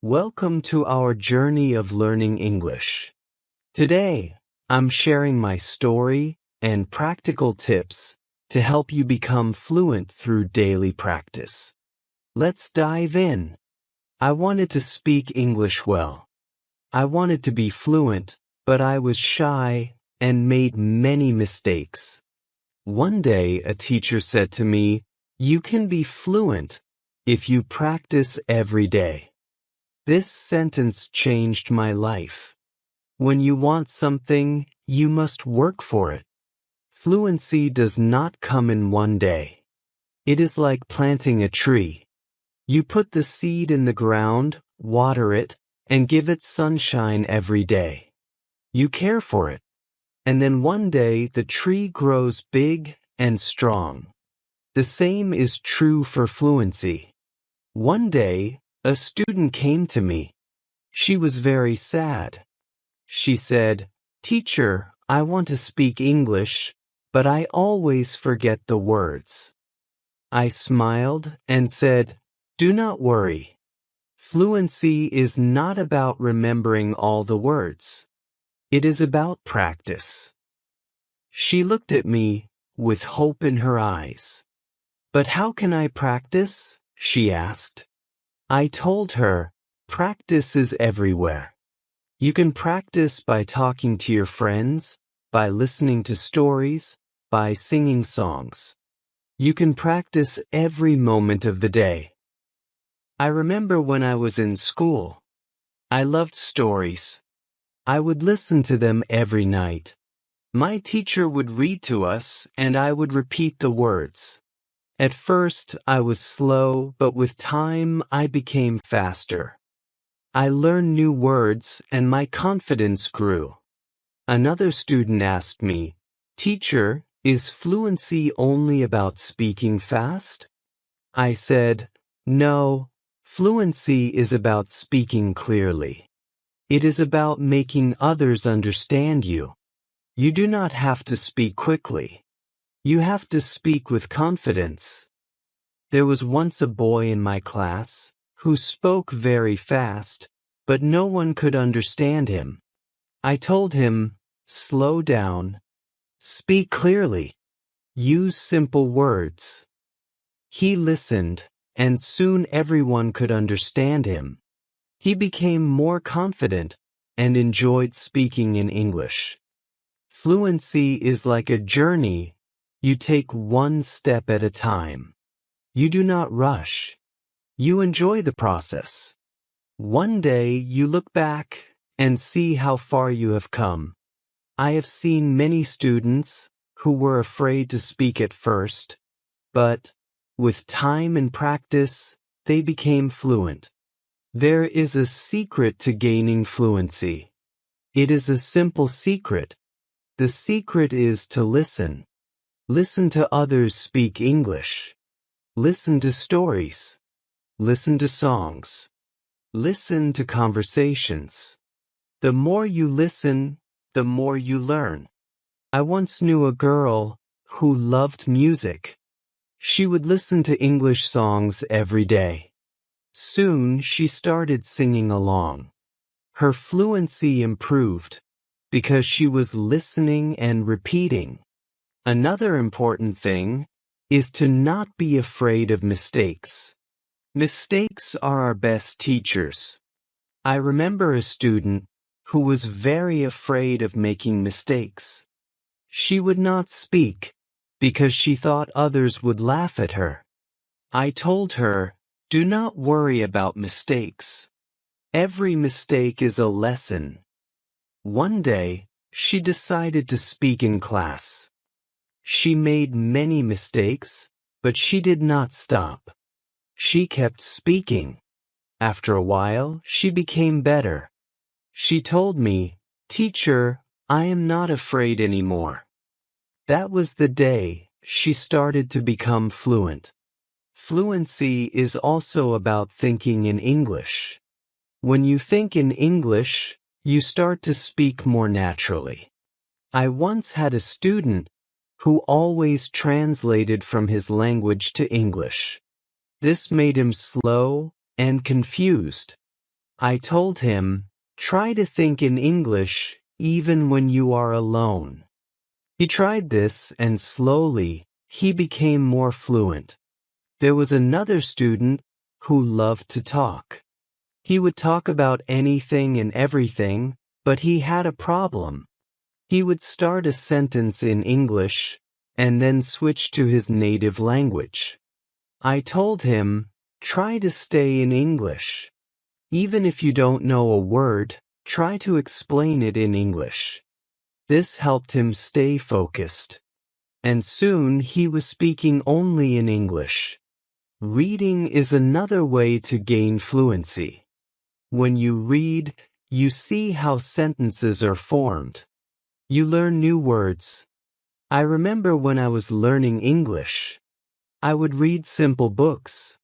Welcome to our journey of learning English. Today, I'm sharing my story and practical tips to help you become fluent through daily practice. Let's dive in. I wanted to speak English well. I wanted to be fluent, but I was shy and made many mistakes. One day, a teacher said to me, "You can be fluent if you practice every day." This sentence changed my life. When you want something, you must work for it. Fluency does not come in one day. It is like planting a tree. You put the seed in the ground, water it, and give it sunshine every day. You care for it, and then one day the tree grows big and strong. The same is true for fluency. One day, a student came to me. She was very sad. She said, "Teacher, I want to speak English, but I always forget the words." I smiled and said, "Do not worry. Fluency is not about remembering all the words. It is about practice." She looked at me with hope in her eyes. "But how can I practice?" she asked. I told her, practice is everywhere. You can practice by talking to your friends, by listening to stories, by singing songs. You can practice every moment of the day. I remember when I was in school. I loved stories. I would listen to them every night. My teacher would read to us, and I would repeat the words. At first, I was slow, but with time, I became faster. I learned new words, and my confidence grew. Another student asked me, "Teacher, is fluency only about speaking fast?" I said, "No, fluency is about speaking clearly. It is about making others understand you. You do not have to speak quickly. You have to speak with confidence." There was once a boy in my class who spoke very fast, but no one could understand him. I told him, "Slow down. Speak clearly. Use simple words." He listened, and soon everyone could understand him. He became more confident and enjoyed speaking in English. Fluency is like a journey. You take one step at a time. You do not rush. You enjoy the process. One day you look back and see how far you have come. I have seen many students who were afraid to speak at first, but with time and practice, they became fluent. There is a secret to gaining fluency. It is a simple secret. The secret is to listen. Listen to others speak English. Listen to stories. Listen to songs. Listen to conversations. The more you listen, the more you learn. I once knew a girl who loved music. She would listen to English songs every day. Soon she started singing along. Her fluency improved because she was listening and repeating. Another important thing is to not be afraid of mistakes. Mistakes are our best teachers. I remember a student who was very afraid of making mistakes. She would not speak because she thought others would laugh at her. I told her, "Do not worry about mistakes. Every mistake is a lesson." One day, she decided to speak in class. She made many mistakes, but she did not stop. She kept speaking. After a while, she became better. She told me, "Teacher, I am not afraid anymore." That was the day she started to become fluent. Fluency is also about thinking in English. When you think in English, you start to speak more naturally. I once had a student who always translated from his language to English. This made him slow and confused. I told him, try to think in English even when you are alone. He tried this and slowly, he became more fluent. There was another student who loved to talk. He would talk about anything and everything, but he had a problem. He would start a sentence in English and then switch to his native language. I told him, try to stay in English. Even if you don't know a word, try to explain it in English. This helped him stay focused. And soon he was speaking only in English. Reading is another way to gain fluency. When you read, you see how sentences are formed. You learn new words. I remember when I was learning English, I would read simple books.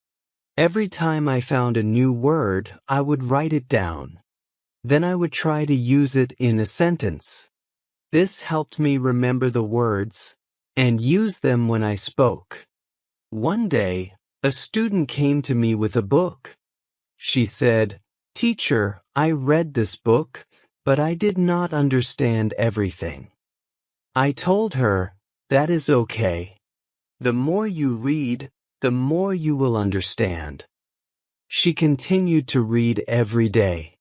Every time I found a new word, I would write it down. Then I would try to use it in a sentence. This helped me remember the words and use them when I spoke. One day, a student came to me with a book. She said, "Teacher, I read this book, but I did not understand everything." I told her, that is okay. The more you read, the more you will understand. She continued to read every day.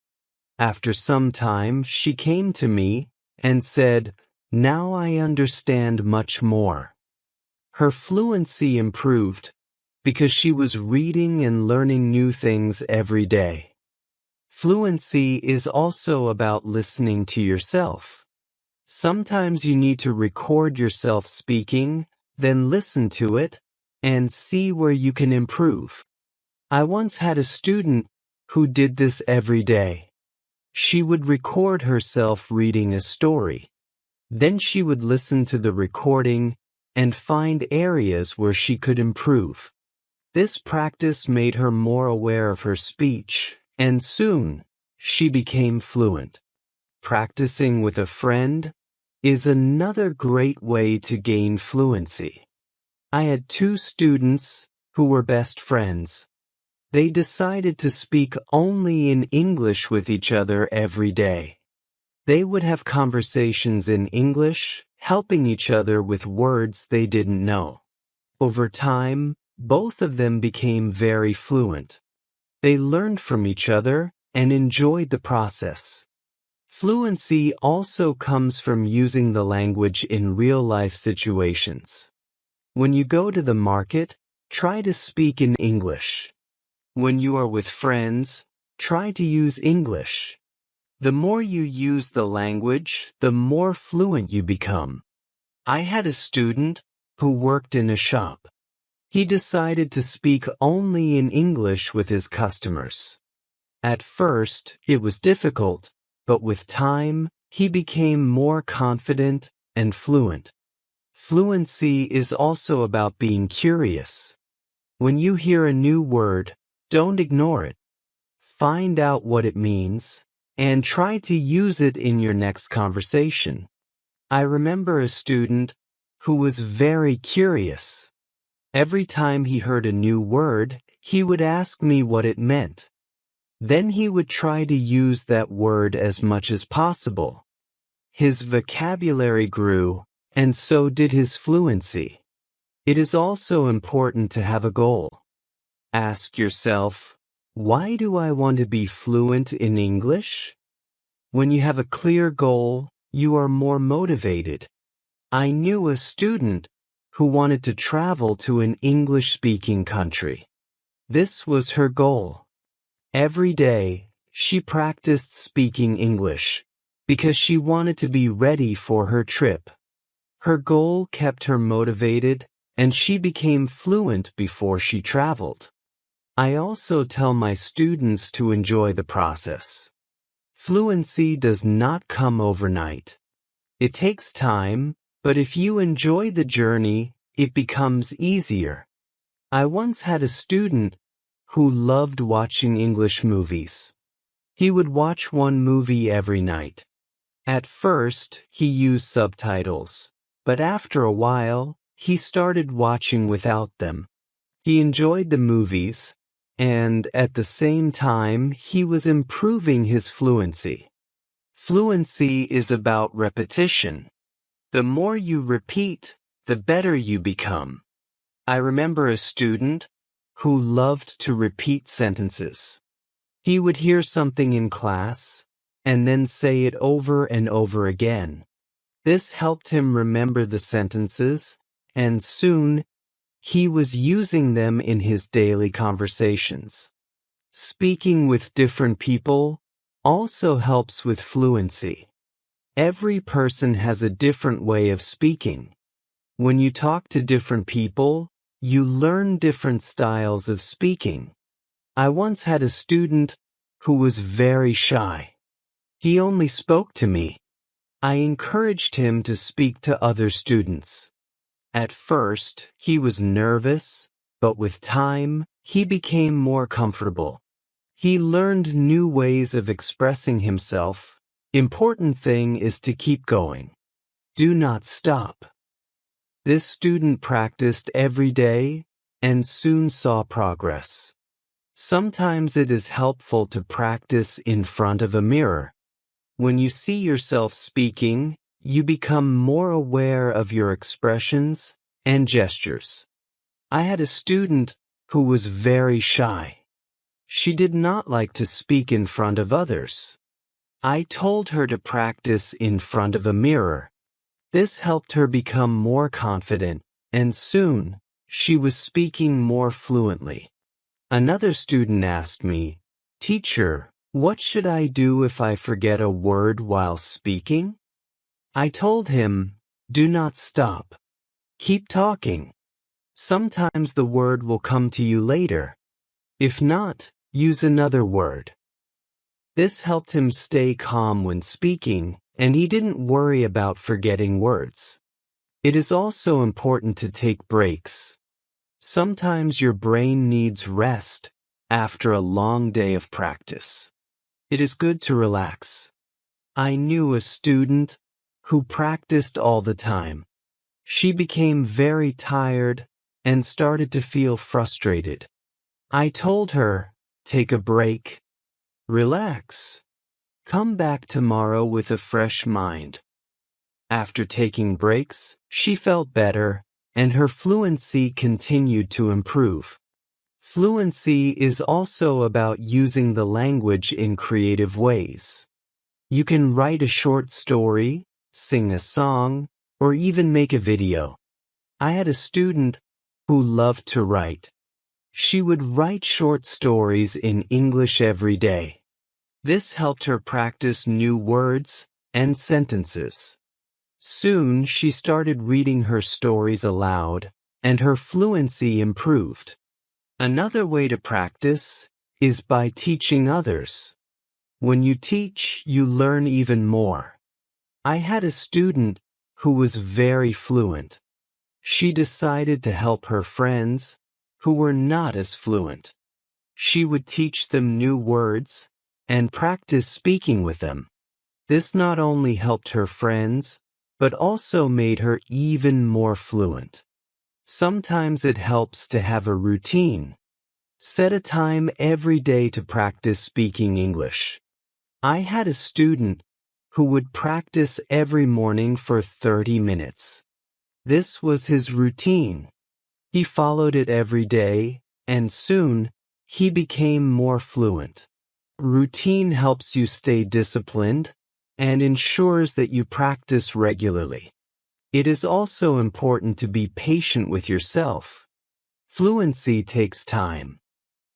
After some time, she came to me and said, "Now I understand much more." Her fluency improved because she was reading and learning new things every day. Fluency is also about listening to yourself. Sometimes you need to record yourself speaking, then listen to it, and see where you can improve. I once had a student who did this every day. She would record herself reading a story. Then she would listen to the recording and find areas where she could improve. This practice made her more aware of her speech, and soon she became fluent. Practicing with a friend is another great way to gain fluency. I had two students who were best friends. They decided to speak only in English with each other every day. They would have conversations in English, helping each other with words they didn't know. Over time, both of them became very fluent. They learned from each other and enjoyed the process. Fluency also comes from using the language in real-life situations. When you go to the market, try to speak in English. When you are with friends, try to use English. The more you use the language, the more fluent you become. I had a student who worked in a shop. He decided to speak only in English with his customers. At first, it was difficult, but with time, he became more confident and fluent. Fluency is also about being curious. When you hear a new word, don't ignore it. Find out what it means and try to use it in your next conversation. I remember a student who was very curious. Every time he heard a new word, he would ask me what it meant. Then he would try to use that word as much as possible. His vocabulary grew, and so did his fluency. It is also important to have a goal. Ask yourself, why do I want to be fluent in English? When you have a clear goal, you are more motivated. I knew a student who wanted to travel to an English-speaking country. This was her goal. Every day, she practiced speaking English because she wanted to be ready for her trip. Her goal kept her motivated, and she became fluent before she traveled. I also tell my students to enjoy the process. Fluency does not come overnight. It takes time, but if you enjoy the journey, it becomes easier. I once had a student who loved watching English movies. He would watch one movie every night. At first, he used subtitles, but after a while, he started watching without them. He enjoyed the movies, and at the same time, he was improving his fluency. Fluency is about repetition. The more you repeat, the better you become. I remember a student who loved to repeat sentences. He would hear something in class and then say it over and over again. This helped him remember the sentences, and soon he was using them in his daily conversations. Speaking with different people also helps with fluency. Every person has a different way of speaking. When you talk to different people, you learn different styles of speaking. I once had a student who was very shy. He only spoke to me. I encouraged him to speak to other students. At first, he was nervous, but with time, he became more comfortable. He learned new ways of expressing himself. Important thing is to keep going. Do not stop. This student practiced every day and soon saw progress. Sometimes it is helpful to practice in front of a mirror. When you see yourself speaking, you become more aware of your expressions and gestures. I had a student who was very shy. She did not like to speak in front of others. I told her to practice in front of a mirror. This helped her become more confident, and soon, she was speaking more fluently. Another student asked me, "Teacher, what should I do if I forget a word while speaking?" I told him, "Do not stop. Keep talking. Sometimes the word will come to you later. If not, use another word." This helped him stay calm when speaking, and he didn't worry about forgetting words. It is also important to take breaks. Sometimes your brain needs rest after a long day of practice. It is good to relax. I knew a student who practiced all the time. She became very tired and started to feel frustrated. I told her, "Take a break. Relax. Come back tomorrow with a fresh mind." After taking breaks, she felt better, and her fluency continued to improve. Fluency is also about using the language in creative ways. You can write a short story, sing a song, or even make a video. I had a student who loved to write. She would write short stories in English every day. This helped her practice new words and sentences. Soon she started reading her stories aloud, and her fluency improved. Another way to practice is by teaching others. When you teach, you learn even more. I had a student who was very fluent. She decided to help her friends who were not as fluent. She would teach them new words and practice speaking with them. This not only helped her friends, but also made her even more fluent. Sometimes it helps to have a routine. Set a time every day to practice speaking English. I had a student who would practice every morning for 30 minutes. This was his routine. He followed it every day, and soon, he became more fluent. Routine helps you stay disciplined and ensures that you practice regularly. It is also important to be patient with yourself. Fluency takes time.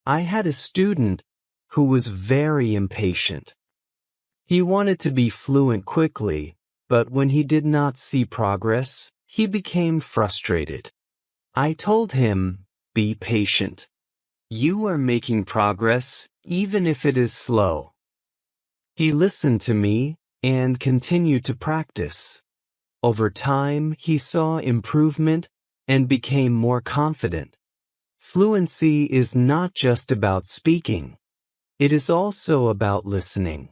I had a student who was very impatient. He wanted to be fluent quickly, but when he did not see progress, he became frustrated. I told him, "Be patient. You are making progress even if it is slow." He listened to me and continued to practice. Over time, he saw improvement and became more confident. Fluency is not just about speaking. It is also about listening.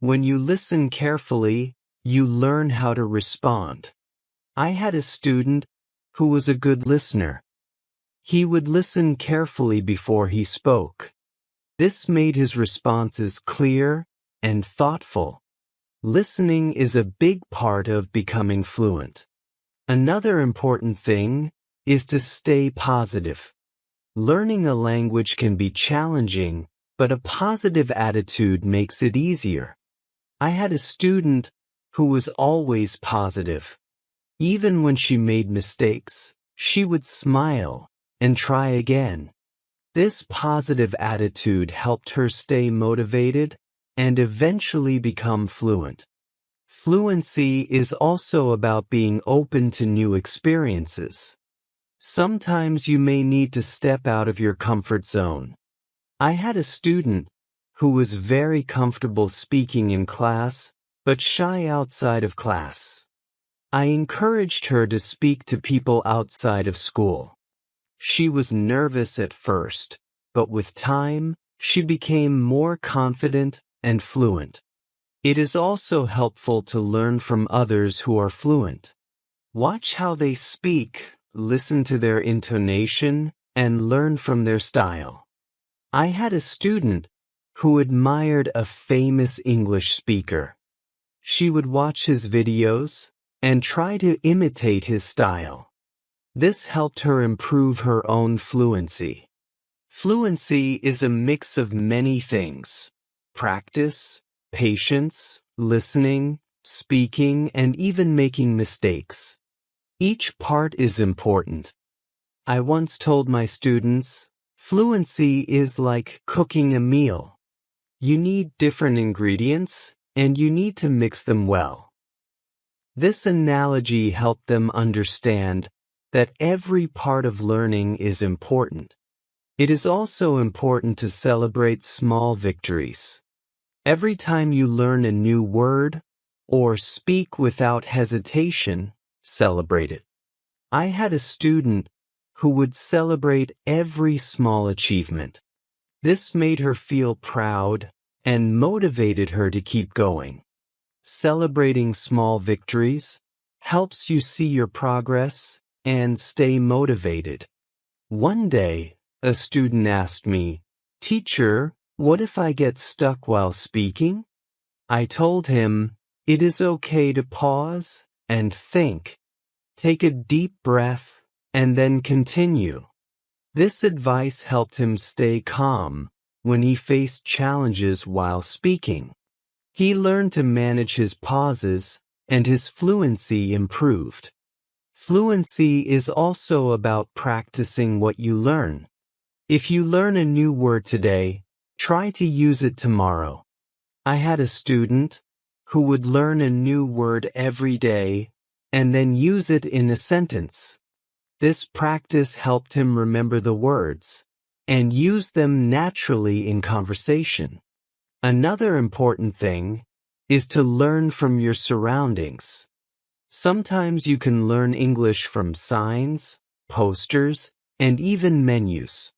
When you listen carefully, you learn how to respond. I had a student who was a good listener. He would listen carefully before he spoke. This made his responses clear and thoughtful. Listening is a big part of becoming fluent. Another important thing is to stay positive. Learning a language can be challenging, but a positive attitude makes it easier. I had a student who was always positive. Even when she made mistakes, she would smile and try again. This positive attitude helped her stay motivated and eventually become fluent. Fluency is also about being open to new experiences. Sometimes you may need to step out of your comfort zone. I had a student who was very comfortable speaking in class, but shy outside of class. I encouraged her to speak to people outside of school. She was nervous at first, but with time, she became more confident and fluent. It is also helpful to learn from others who are fluent. Watch how they speak, listen to their intonation, and learn from their style. I had a student who admired a famous English speaker. She would watch his videos and try to imitate his style. This helped her improve her own fluency. Fluency is a mix of many things: practice, patience, listening, speaking, and even making mistakes. Each part is important. I once told my students, fluency is like cooking a meal. You need different ingredients, and you need to mix them well. This analogy helped them understand that every part of learning is important. It is also important to celebrate small victories. Every time you learn a new word or speak without hesitation, celebrate it. I had a student who would celebrate every small achievement. This made her feel proud and motivated her to keep going. Celebrating small victories helps you see your progress and stay motivated. One day, a student asked me, "Teacher, what if I get stuck while speaking?" I told him, it is okay to pause and think. Take a deep breath and then continue. This advice helped him stay calm when he faced challenges while speaking. He learned to manage his pauses, and his fluency improved. Fluency is also about practicing what you learn. If you learn a new word today, try to use it tomorrow. I had a student who would learn a new word every day and then use it in a sentence. This practice helped him remember the words and use them naturally in conversation. Another important thing is to learn from your surroundings. Sometimes you can learn English from signs, posters, and even menus.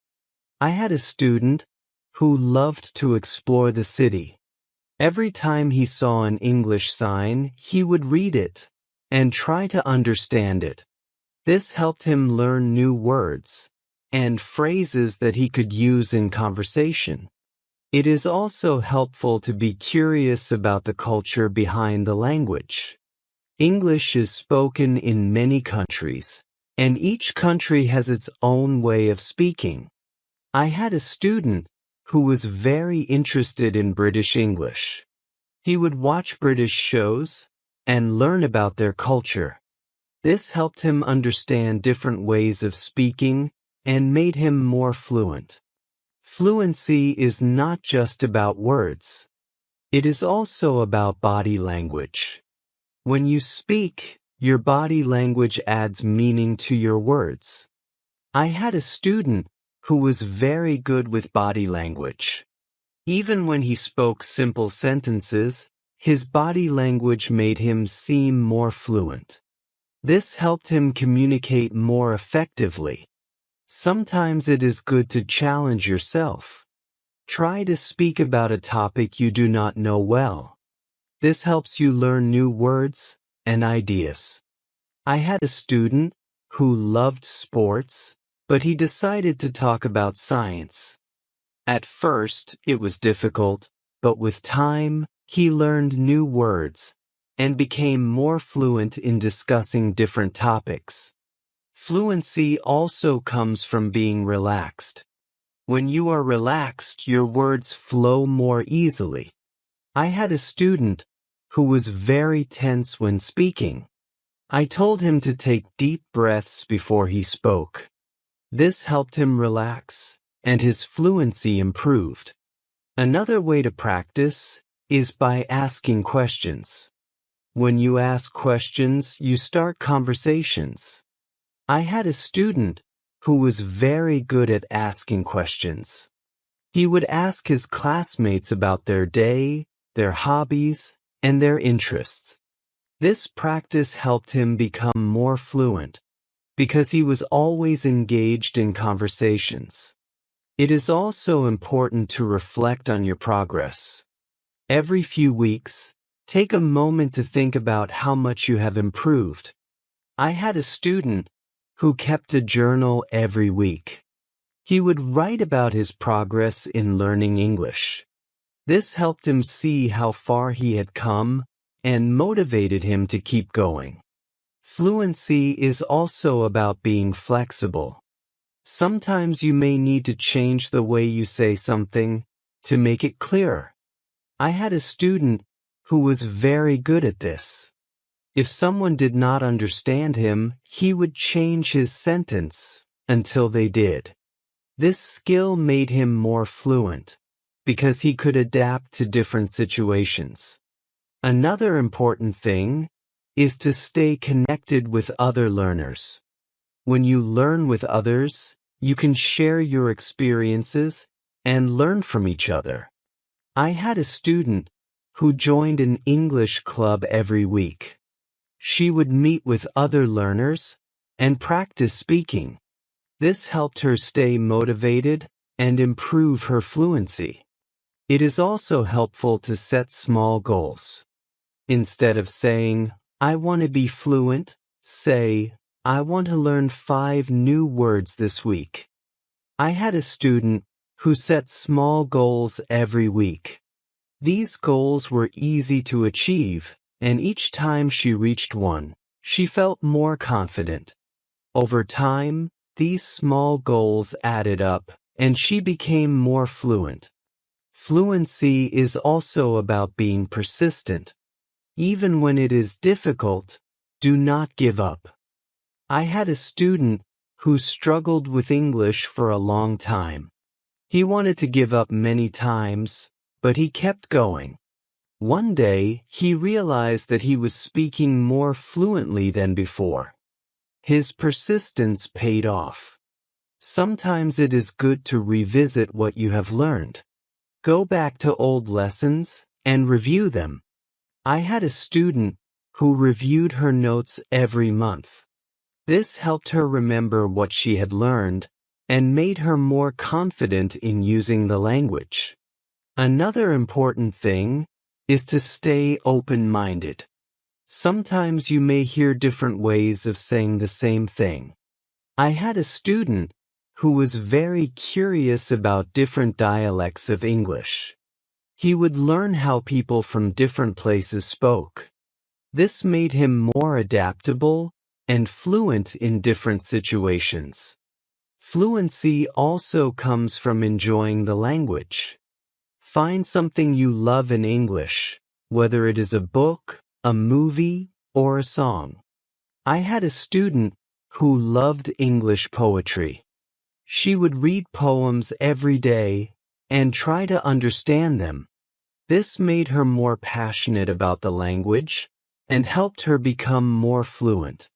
I had a student who loved to explore the city. Every time he saw an English sign, he would read it and try to understand it. This helped him learn new words and phrases that he could use in conversation. It is also helpful to be curious about the culture behind the language. English is spoken in many countries, and each country has its own way of speaking. I had a student who was very interested in British English. He would watch British shows and learn about their culture. This helped him understand different ways of speaking and made him more fluent. Fluency is not just about words. It is also about body language. When you speak, your body language adds meaning to your words. I had a student who was very good with body language. Even when he spoke simple sentences, his body language made him seem more fluent. This helped him communicate more effectively. Sometimes it is good to challenge yourself. Try to speak about a topic you do not know well. This helps you learn new words and ideas. I had a student who loved sports but he decided to talk about science. At first, it was difficult, but with time, he learned new words and became more fluent in discussing different topics. Fluency also comes from being relaxed. When you are relaxed, your words flow more easily. I had a student who was very tense when speaking. I told him to take deep breaths before he spoke. This helped him relax, and his fluency improved. Another way to practice is by asking questions. When you ask questions, you start conversations. I had a student who was very good at asking questions. He would ask his classmates about their day, their hobbies, and their interests. This practice helped him become more fluent because he was always engaged in conversations. It is also important to reflect on your progress. Every few weeks, take a moment to think about how much you have improved. I had a student who kept a journal every week. He would write about his progress in learning English. This helped him see how far he had come and motivated him to keep going. Fluency is also about being flexible. Sometimes you may need to change the way you say something to make it clearer. I had a student who was very good at this. If someone did not understand him, he would change his sentence until they did. This skill made him more fluent because he could adapt to different situations. Another important thing is to stay connected with other learners. When you learn with others, you can share your experiences and learn from each other. I had a student who joined an English club every week. She would meet with other learners and practice speaking. This helped her stay motivated and improve her fluency. It is also helpful to set small goals. Instead of saying, "I want to be fluent," say, "I want to learn 5 new words this week." I had a student who set small goals every week. These goals were easy to achieve, and each time she reached one, she felt more confident. Over time, these small goals added up, and she became more fluent. Fluency is also about being persistent. Even when it is difficult, do not give up. I had a student who struggled with English for a long time. He wanted to give up many times, but he kept going. One day, he realized that he was speaking more fluently than before. His persistence paid off. Sometimes it is good to revisit what you have learned. Go back to old lessons and review them. I had a student who reviewed her notes every month. This helped her remember what she had learned and made her more confident in using the language. Another important thing is to stay open-minded. Sometimes you may hear different ways of saying the same thing. I had a student who was very curious about different dialects of English. He would learn how people from different places spoke. This made him more adaptable and fluent in different situations. Fluency also comes from enjoying the language. Find something you love in English, whether it is a book, a movie, or a song. I had a student who loved English poetry. She would read poems every day and try to understand them. This made her more passionate about the language and helped her become more fluent.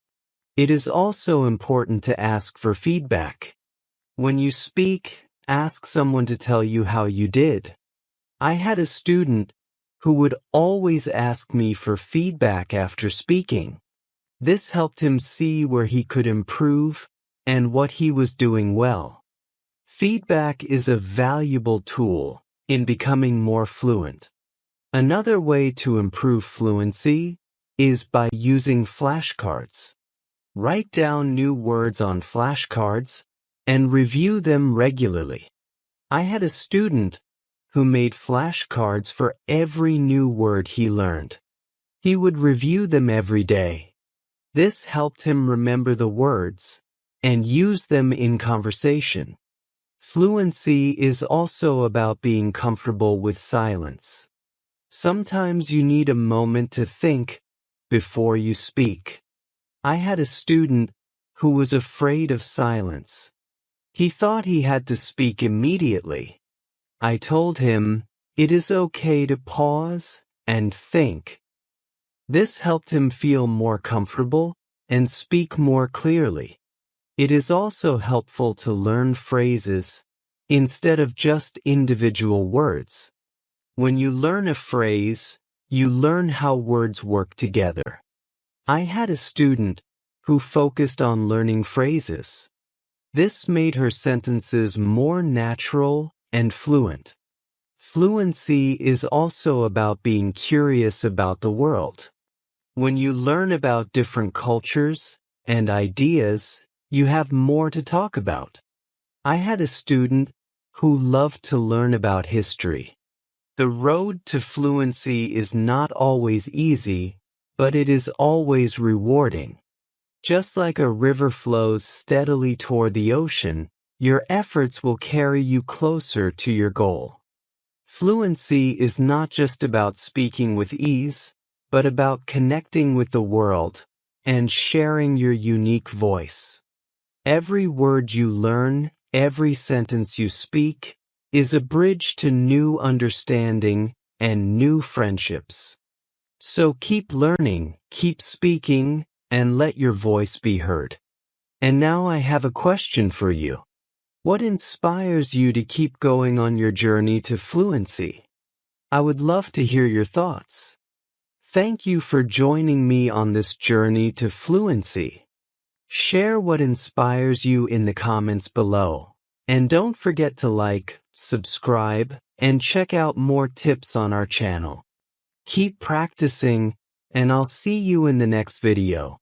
It is also important to ask for feedback. When you speak, ask someone to tell you how you did. I had a student who would always ask me for feedback after speaking. This helped him see where he could improve and what he was doing well. Feedback is a valuable tool in becoming more fluent. Another way to improve fluency is by using flashcards. Write down new words on flashcards and review them regularly. I had a student who made flashcards for every new word he learned. He would review them every day. This helped him remember the words and use them in conversation. Fluency is also about being comfortable with silence. Sometimes you need a moment to think before you speak. I had a student who was afraid of silence. He thought he had to speak immediately. I told him it is okay to pause and think. This helped him feel more comfortable and speak more clearly. It is also helpful to learn phrases instead of just individual words. When you learn a phrase, you learn how words work together. I had a student who focused on learning phrases. This made her sentences more natural and fluent. Fluency is also about being curious about the world. When you learn about different cultures and ideas, you have more to talk about. I had a student who loved to learn about history. The road to fluency is not always easy, but it is always rewarding. Just like a river flows steadily toward the ocean, your efforts will carry you closer to your goal. Fluency is not just about speaking with ease, but about connecting with the world and sharing your unique voice. Every word you learn, every sentence you speak, is a bridge to new understanding and new friendships. So keep learning, keep speaking, and let your voice be heard. And now I have a question for you. What inspires you to keep going on your journey to fluency? I would love to hear your thoughts. Thank you for joining me on this journey to fluency. Share what inspires you in the comments below. And don't forget to like, subscribe, and check out more tips on our channel. Keep practicing, and I'll see you in the next video.